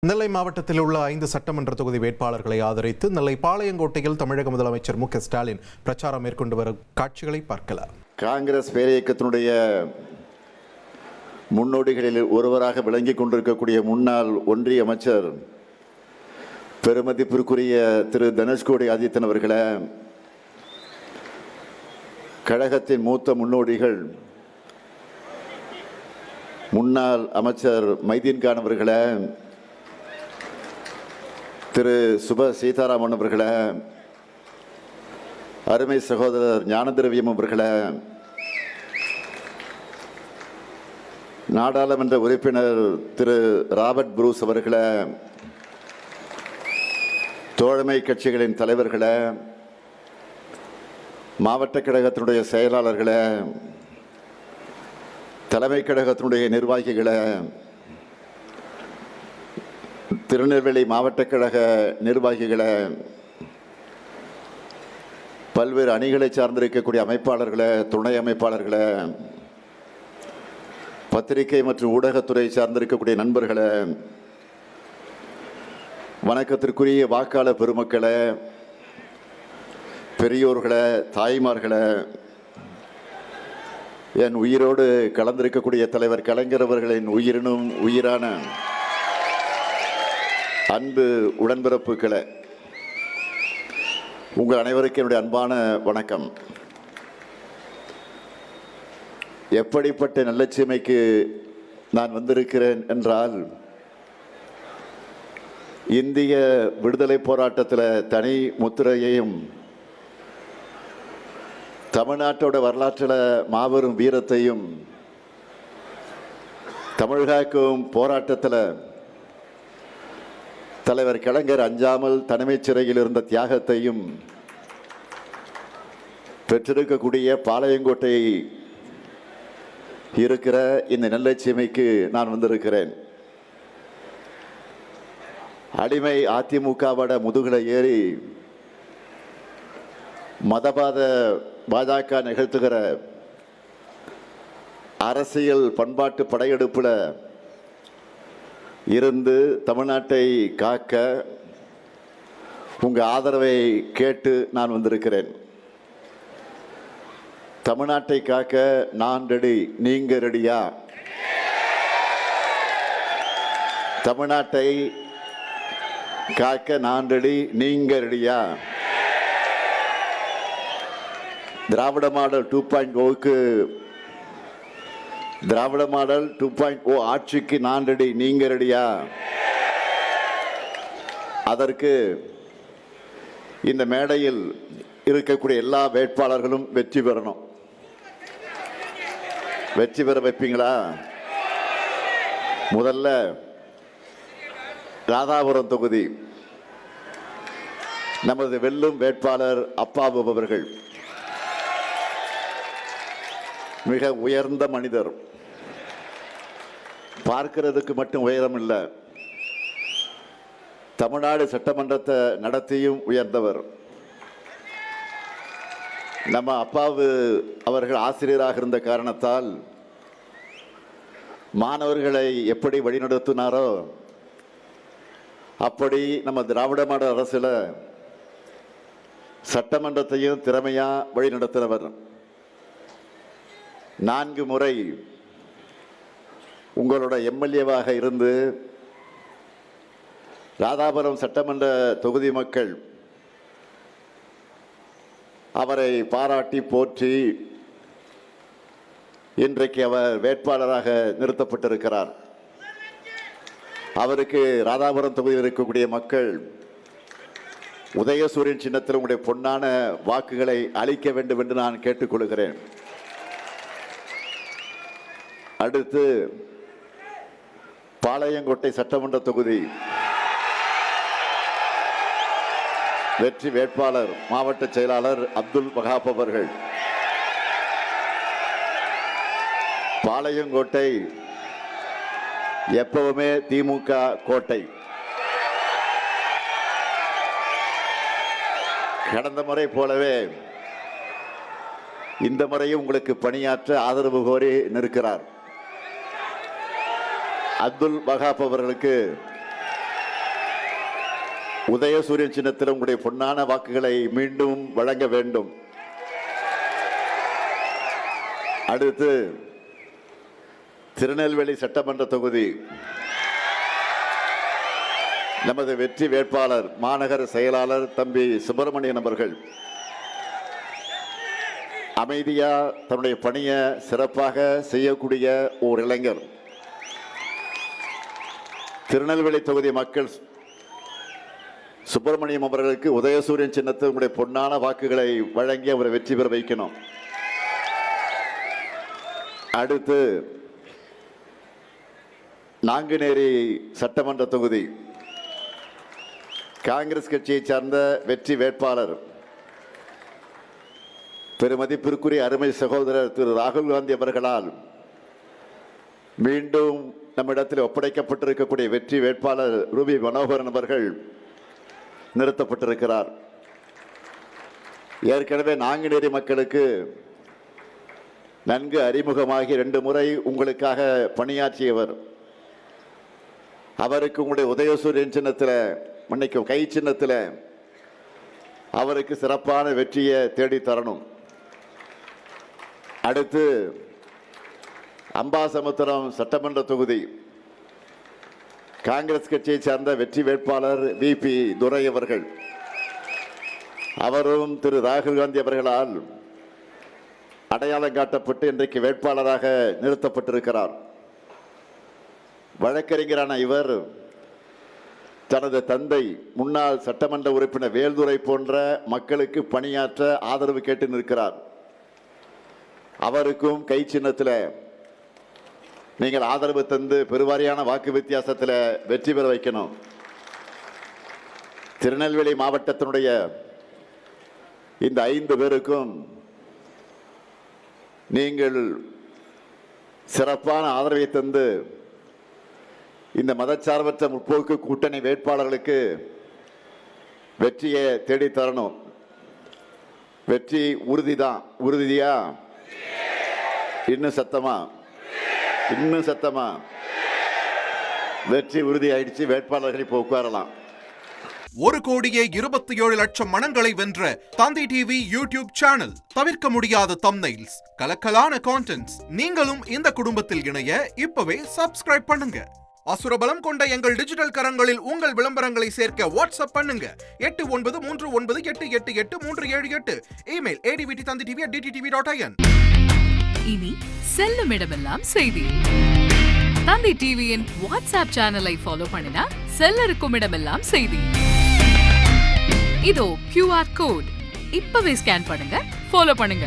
நெல்லை மாவட்டத்தில் உள்ள 5 சட்டமன்ற தொகுதி வேட்பாளர்களை ஆதரித்து நெல்லை பாளையங்கோட்டையில் தமிழக முதலமைச்சர் மு க ஸ்டாலின் பிரச்சாரம் மேற்கொண்டு வரும் காட்சிகளை பார்க்கலாம். காங்கிரஸ் பேரியக்கத்தினுடைய முன்னோடிகளில் ஒருவராக விளங்கிக் கொண்டிருக்கக்கூடிய முன்னாள் ஒன்றிய அமைச்சர் பெருமதிப்பிற்குரிய திரு தனுஷ்கோடி ஆதித்தன் அவர்களே, கழகத்தின் மூத்த முன்னோடிகள் முன்னாள் அமைச்சர் மைதீன்கான் அவர்களே, திரு சுப சீதாராமன் அவர்களே, அருமை சகோதரர் ஞானதிரவியம் அவர்களே, நாடாளுமன்ற உறுப்பினர் திரு ராபர்ட் புரூஸ் அவர்களே, தோழமை கட்சிகளின் தலைவர்களே, மாவட்ட கழகத்தினுடைய செயலாளர்களே, தலைமை கழகத்தினுடைய நிர்வாகிகளே, திருநெல்வேலி மாவட்ட கழக நிர்வாகிகளே, பல்வேறு அணிகளை சார்ந்திருக்கக்கூடிய அமைப்பாளர்களே, துணை அமைப்பாளர்களே, பத்திரிகை மற்றும் ஊடகத்துறை சார்ந்திருக்கக்கூடிய நண்பர்களே, வணக்கத்திற்குரிய வாக்காளர் பெருமக்களே, பெரியோர்களே, தாய்மார்களே, என் உயிரோடு கலந்திருக்கக்கூடிய தலைவர் கலைஞர் அவர்களின் உயிரினும் உயிரான அன்பு உடன்பிறப்புகளே, உங்கள் அனைவருக்கும் என்னுடைய அன்பான வணக்கம். எப்படிப்பட்ட நல்லட்சிமைக்கு நான் வந்திருக்கிறேன் என்றால், இந்திய விடுதலை போராட்டத்தில் தனி முத்திரையையும் தமிழ்நாட்டோட வரலாற்றில் மாபெரும் வீரத்தையும் தமிழ்காக்கும் போராட்டத்தில் தலைவர் கலைஞர் அஞ்சாமல் தனிமைச் சிறையில் இருந்த தியாகத்தையும் பெற்றிருக்கக்கூடிய பாளையங்கோட்டை இருக்கிற இந்த நெல்லைச்சீமைக்கு நான் வந்திருக்கிறேன். அடிமை அதிமுகவோட முதுகுல ஏறி மதவாத பாஜக நிகழ்த்துகிற அரசியல் பண்பாட்டு படையெடுப்பில் இருந்து தமிழ்நாட்டை காக்க உங்கள் ஆதரவை கேட்டு நான் வந்திருக்கிறேன். தமிழ்நாட்டை காக்க நான் ரெடி, நீங்க ரெடியா? தமிழ்நாட்டை காக்க நான் ரெடி, நீங்க ரெடியா? திராவிட மாடல் 2.0க்கு திராவிட மாடல் 2.0 ஆட்சிக்கு நான் ரெடி, நீங்க ரெடியா? அதற்கு இந்த மேடையில் இருக்கக்கூடிய எல்லா வேட்பாளர்களும் வெற்றி பெறணும். வெற்றி பெற வைப்பீங்களா? முதல்ல ராதாபுரம் தொகுதி நமது வெல்லும் வேட்பாளர் அப்பாவு அவர்கள் மிக உயர்ந்த மனிதர். பார்க்கிறதுக்கு மட்டும் உயரம் இல்லை, தமிழ்நாடு சட்டமன்றத்தை நடத்தியும் உயர்ந்தவர். நம்ம அப்பாவு அவர்கள் ஆசிரியராக இருந்த காரணத்தால் மாணவர்களை எப்படி வழிநடத்தினாரோ அப்படி நம்ம திராவிட மாடல் அரசில் சட்டமன்றத்தையும் திறமையா வழிநடத்தினவர். 4 முறை உங்களோட எம்எல்ஏவாக இருந்து ராதாபுரம் சட்டமன்ற தொகுதி மக்கள் அவரை பாராட்டி போற்றி இன்றைக்கு அவர் வேட்பாளராக நிறுத்தப்பட்டிருக்கிறார். அவருக்கு ராதாபுரம் தொகுதியில் இருக்கக்கூடிய மக்கள் உதயசூரியன் சின்னத்தில் உங்களுடைய பொன்னான வாக்குகளை அளிக்க வேண்டும் என்று நான் கேட்டுக்கொள்கிறேன். அடுத்து பாளையங்கோட்டை சட்டமன்ற தொகுதி வெற்றி வேட்பாளர் மாவட்ட செயலாளர் அப்துல் வஹாப் அவர்கள். பாளையங்கோட்டை எப்பவுமே திமுக கோட்டை. கடந்த முறை போலவே இந்த முறையும் உங்களுக்கு பணியாற்ற ஆதரவு கோரி நிற்கிறார். அப்துல் வஹாப் அவர்களுக்கு உதயசூரியன் சின்னத்தில் உங்களுடைய பொன்னான வாக்குகளை மீண்டும் வழங்க வேண்டும். அடுத்து திருநெல்வேலி சட்டமன்ற தொகுதி நமது வெற்றி வேட்பாளர் மாநகர செயலாளர் தம்பி சுப்பிரமணியன் அவர்கள் அமைதியா தன்னுடைய பணியை சிறப்பாக செய்யக்கூடிய ஓர் இளைஞர். திருநெல்வேலி தொகுதி மக்கள் சுப்பிரமணியம் அவர்களுக்கு உதயசூரியன் சின்னத்தில் உங்களுடைய பொன்னான வாக்குகளை வழங்கி அவரை வெற்றி பெற வைக்கணும். அடுத்து நாங்குநேரி சட்டமன்ற தொகுதி காங்கிரஸ் கட்சியை சார்ந்த வெற்றி வேட்பாளர் பெருமதிப்பிற்குரிய அருமை சகோதரர் திரு ராகுல் காந்தி அவர்களால் மீண்டும் நம்மிடத்தில் ஒப்படைக்கப்பட்டிருக்கக்கூடிய வெற்றி வேட்பாளர் ரூபி மனோகரன் அவர்கள் நிறுத்தப்பட்டிருக்கிறார். ஏற்கனவே நாங்குநேரி மக்களுக்கு நன்கு அறிமுகமாகி 2 முறை உங்களுக்காக பணியாற்றியவர். அவருக்கு உங்களுடைய உதயசூரியன் சின்னத்தில் மன்னிக்கும் கை சின்னத்தில் அவருக்கு சிறப்பான வெற்றியை தேடி தரணும். அடுத்து அம்பாசமுத்திரம் சட்டமன்ற தொகுதி காங்கிரஸ் கட்சியை சார்ந்த வெற்றி வேட்பாளர் VP துரை அவர்கள் அவரும் திரு ராகுல் காந்தி அவர்களால் அடையாளம் காட்டப்பட்டு இன்றைக்கு வேட்பாளராக நிறுத்தப்பட்டிருக்கிறார். வழக்கறிஞரான இவர் தனது தந்தை முன்னாள் சட்டமன்ற உறுப்பினர் வேல்துரை போன்ற மக்களுக்கு பணியாற்ற ஆதரவு கேட்டு நிற்கிறார். அவருக்கும் கை சின்னத்தில் நீங்கள் ஆதரவு தந்து பெருவாரியான வாக்கு வித்தியாசத்தில் வெற்றி பெற வைக்கணும். திருநெல்வேலி மாவட்டத்தினுடைய இந்த 5 பேருக்கும் நீங்கள் சிறப்பான ஆதரவை தந்து இந்த மதச்சார்பற்ற முற்போக்கு கூட்டணி வேட்பாளர்களுக்கு வெற்றியை தேடி தரணும். வெற்றி உறுதிதான். உறுதியா? இன்னும் சத்தமா? இன்னும் சத்தமா? வெற்றி உறுதி ஆயிடுச்சு. வேட்பாளர்கள் இப்போ உட்காரலாம். 1,27,00,000 மனங்களை வென்ற தந்தி டிவி யூடியூப் சேனல். தவிர்க்க முடியாத தம்ப்நெயில்ஸ், கலக்கலான கான்டென்ட்ஸ். நீங்களும் இந்த குடும்பத்தில் இணைய இப்பவே சப்ஸ்கிரைப் பண்ணுங்க. அசுரபலம் கொண்ட எங்கள் டிஜிட்டல் கரங்களில் உங்கள் விளம்பரங்களை சேர்க்க வாட்ஸ்அப் பண்ணுங்க. 8939888378. Email advtthanditv@dttv.in. இனி செல்லும் இடமெல்லாம் செய்தி. தந்தி டிவியின் வாட்ஸ்அப் சேனலை ஃபாலோ பண்ணினா செல்ல இருக்கும் இடமெல்லாம் செய்தி. இதோ QR கோட். இப்பவே ஸ்கேன் பண்ணுங்க, ஃபாலோ பண்ணுங்க.